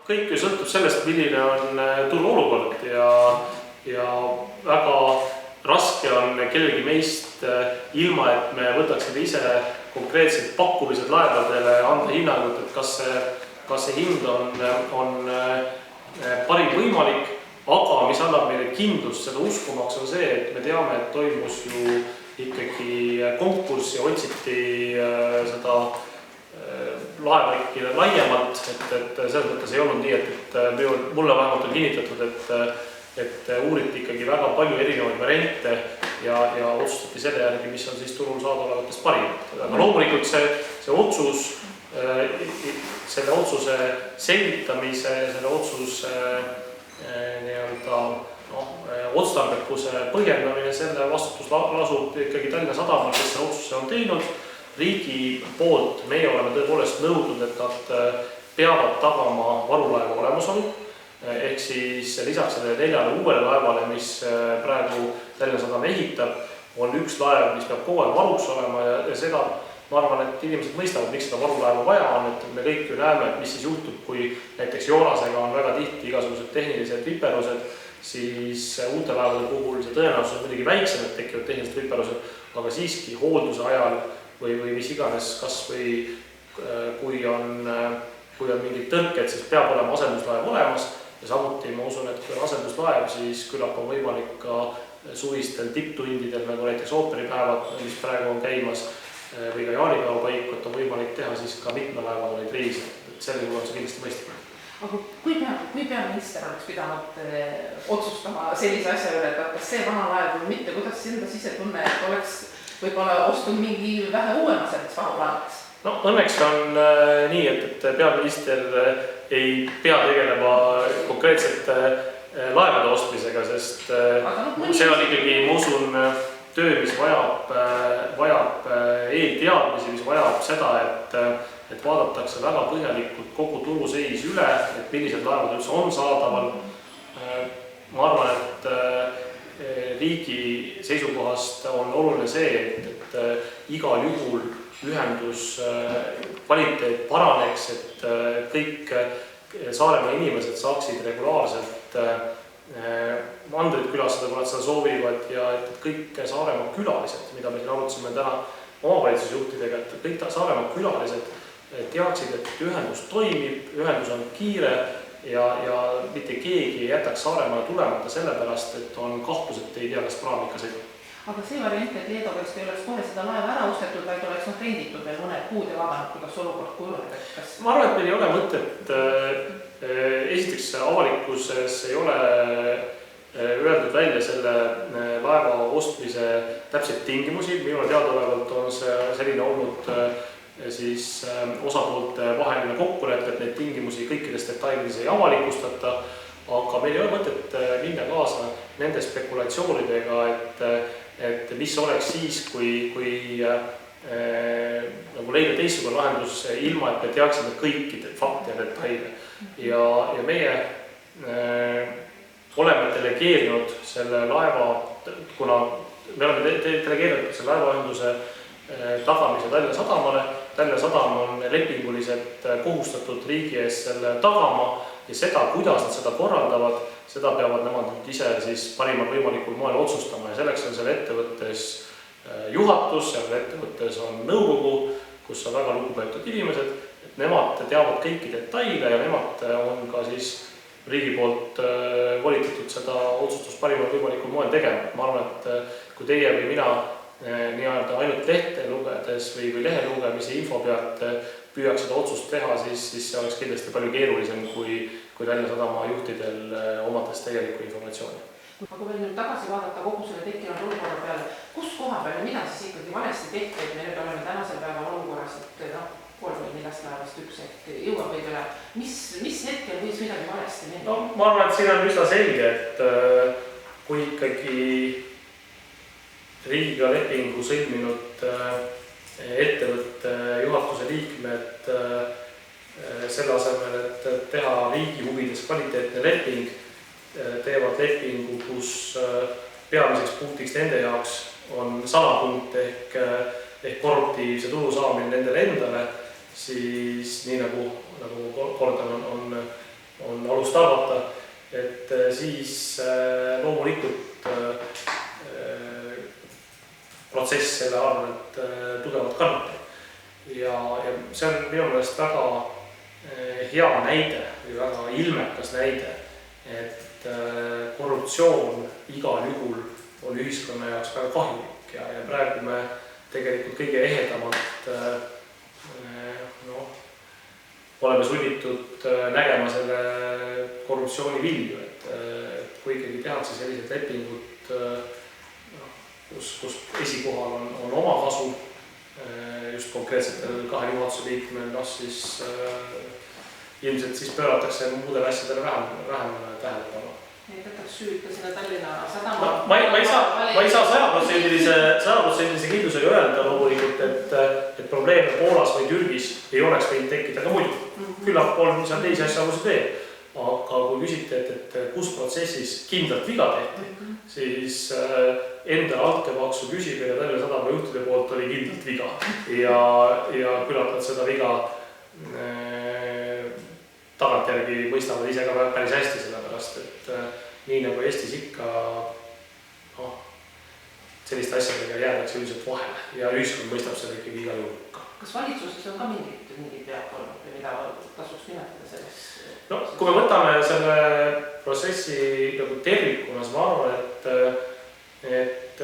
kõik ju sõltub sellest, milline on turu olukord ja väga raske on kellelgi meist ilma, et me võtaksime ise konkreetsed pakkumised laevadele anda hinnangut, et kas see hind on parim võimalik, aga mis annab meile kindlust seda uskumaks on see, et me teame, et toimus ju ikkagi konkurss ja otsiti seda laeva ikkagi laiemalt, et selles mõttes ei olnud nii, et mulle vähemalt on kinnitatud, et uuriti ikkagi väga palju erinevaid variante ja otsustati selle järgi, mis on siis turul saadaolevatest parimad. Aga loomulikult see otsus, selle otsuse selgitamise, selle otsuse otstarbekuse põhjendamine, selle vastutus lasub ikkagi Tallinna Sadamal, kes see otsuse on teinud. Riigi poolt meie oleme tõepoolest nõudnud, et nad peavad tagama varulaeva olemasolu, ehk siis lisaks sellele 4 uuele laevale, mis praegu Tallinna Sadam ehitab, on üks laev, mis peab kogu aeg varuks olema ja seda ma arvan, et inimesed mõistavad, miks seda varulaeva vaja on, et me kõik ju näeme, et mis siis juhtub, kui näiteks Joonasega on väga tihti igasugused tehnilised viperused, siis uute laevade puhul see tõenäosus on muidugi väiksem, et tekivad tehnilised viperused, aga siiski hoolduse ajal või mis iganes, kas või kui on mingid tõrked, siis peab olema asenduslaev olemas ja samuti ma usun, et kui on asenduslaev, siis küllap on võimalik ka suvistel tipptundidel, nagu näiteks ooperipäevad, mis praegu on käimas, või ka jaanipäeva paikut on võimalik teha siis ka mitme laevaga neid reise, et selle juhul on see kindlasti mõistlik. Aga kui peaminister oleks pidanud otsustama sellise asja üle, et kas see vana laev või mitte, kuidas enda sisetunne, et oleks võib-olla ostnud mingi vähe uuema sellest vahulaevaks? No õnneks on nii, et peaminister ei pea tegelema konkreetsete laevade ostmisega, sest see on ikkagi, ma usun, töö, mis vajab eelteadmisi, mis vajab seda, et vaadatakse väga põhjalikult kogu turuseis üle, et millised laevad üldse on saadaval. Ma arvan, et riigi seisukohast on oluline see, et igal juhul ühendus kvaliteet paraneks, et kõik Saaremaa inimesed saaksid regulaarselt mandrit külastada, kui nad seda soovivad ja et kõik Saaremaa külalised, mida me siin arutasime täna omavalitsusjuhtidega, et kõik Saaremaa külalised teaksid, et ühendus toimib, ühendus on kiire ja mitte keegi ei jätaks Saaremaale tulemata sellepärast, et on kahtlus, et ei tea, kas praam ikka sõidab. Aga see variant, et Leedokast ei oleks kohe seda laeva ära ostetud, vaid oleks renditud veel mõned kuud ja vaadanud, kuidas olukord kujuneb. Ma arvan, et meil ei ole mõtet. Esiteks avalikkuses ei ole öeldud välja selle laeva ostmise täpselt tingimusi. Minule teadaolevalt on selline olnud siis osapoolte vaheline kokkulepe, et neid tingimusi kõikides detailides ei avalikustata, aga meil ei ole mõtet minna kaasa nende spekulatsioonidega, et mis oleks siis, kui nagu leida teistsugune lahendus ilma, et me teaksime kõikide fakte ja detaile. Ja meie oleme delegeerinud selle laeva, kuna me oleme delegeerinud selle laevaühenduse tagamise Tallinna Sadamale. Tallinna Sadam on lepinguliselt kohustatud riigi ees selle tagama ja seda, kuidas nad seda korraldavad, seda peavad nemad ise siis parimal võimalikul moel otsustama ja selleks on selle ettevõttes juhatus, selle ettevõttes on nõukogu, kus on väga lugupeetud inimesed, et nemad teavad kõiki detaile ja nemad on ka siis riigi poolt volitatud seda otsustust parimal võimalikul moel tegema. Ma arvan, et kui teie või mina nii-öelda ainult lehte lugedes või lehe lugemise info pealt püüaks seda otsust teha, siis see oleks kindlasti palju keerulisem kui Tallinna Sadama juhtidel omades tegelikku informatsiooni. Aga veel nüüd tagasi vaadata kogu selle tekkinud olukorra peale, kus koha peal ja mida siis ikkagi valesti tehti, et me nüüd oleme tänasel päeval olukorras, et 34 laevast üks hetk jõuab õigele. Mis hetkel võis midagi valesti minna? No, ma arvan, et siin on üsna selge, et kui ikkagi riigiga lepingu sõlminud ettevõtte juhatuse liikmed selle asemel, et teha riigi huvides kvaliteetne leping, teevad lepingu, kus peamiseks punktiks nende jaoks on salapunkt ehk korruptiivse tulu saamine nendele endale, siis nii nagu kordan, elust arvata, et siis loomulikult protsess selle arvelt tugevalt kannatab. Ja see on minu meelest väga hea näide või väga ilmekas näide, et korruptsioon igal juhul on ühiskonna jaoks väga kahjulik ja praegu me tegelikult kõige ehedamalt oleme sunnitud nägema selle korruptsiooni vilju, et kui ikkagi tehakse sellised lepingud, kus esikohal on oma kasu, just konkreetsetel kahe juhatuse liikmel, siis ilmselt siis pööratakse muudele asjadele vähem tähelepanu. Nii võtaks süüd ka sinna Tallinna Sadama. Ma ei saa 100% kindlusega öelda loomulikult, et probleeme Poolas või Türgis ei oleks võinud tekkida ka muidu. Küllap on seal teisi asjaolusid veel. Aga kui küsite, et kus protsessis kindlalt viga tehti, siis enda altkäemaksu küsimine Tallinna Sadama juhtide poolt oli kindlalt viga. Ja küllap nad seda viga tagantjärgi mõistavad ise ka päris hästi, sellepärast, et nii nagu Eestis ikka selliste asjadega jäädakse üldiselt vahele ja ühiskond mõistab seda ikkagi igal juhul. Kas valitsuses on ka mingid vead olnud või mida tasuks nimetada selles? No, kui me võtame selle protsessi nagu tervikuna, siis ma arvan, et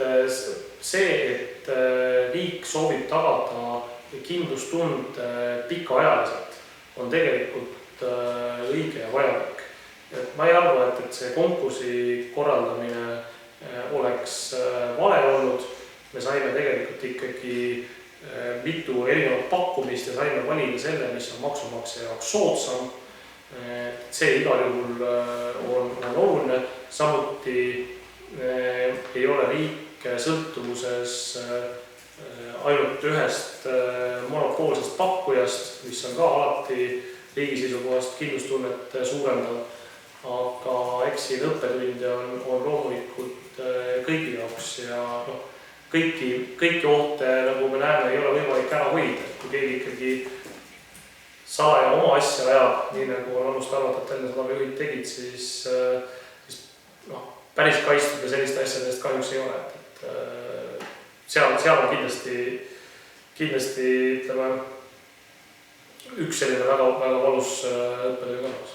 see, et riik soovib tagada kindlustunde pikaajaliselt, on tegelikult õige ja vajalik. Ma ei arva, et see konkursi korraldamine oleks vale olnud. Me saime tegelikult ikkagi mitu erinevat pakkumist ja saime valida selle, mis on maksumaksja jaoks soodsam. See igal juhul on oluline. Samuti ei ole riik sõltuvuses ainult ühest monopoolsest pakkujast, mis on ka alati riigi seisukohast kindlustunnet suurendav. Aga eks siin õppetunde on loomulikult kõigi jaoks ja kõiki ohte, nagu me näeme, ei ole võimalik ära hoida. Kui keegi ikkagi salaja oma asja ajab, nii nagu on alust arvata, et Tallinna Sadama juhid tegid, siis päris kaitstud ja selliste asjadest kahjuks ei ole. Seal on kindlasti ütleme, üks selline väga valus õppetöö kannus.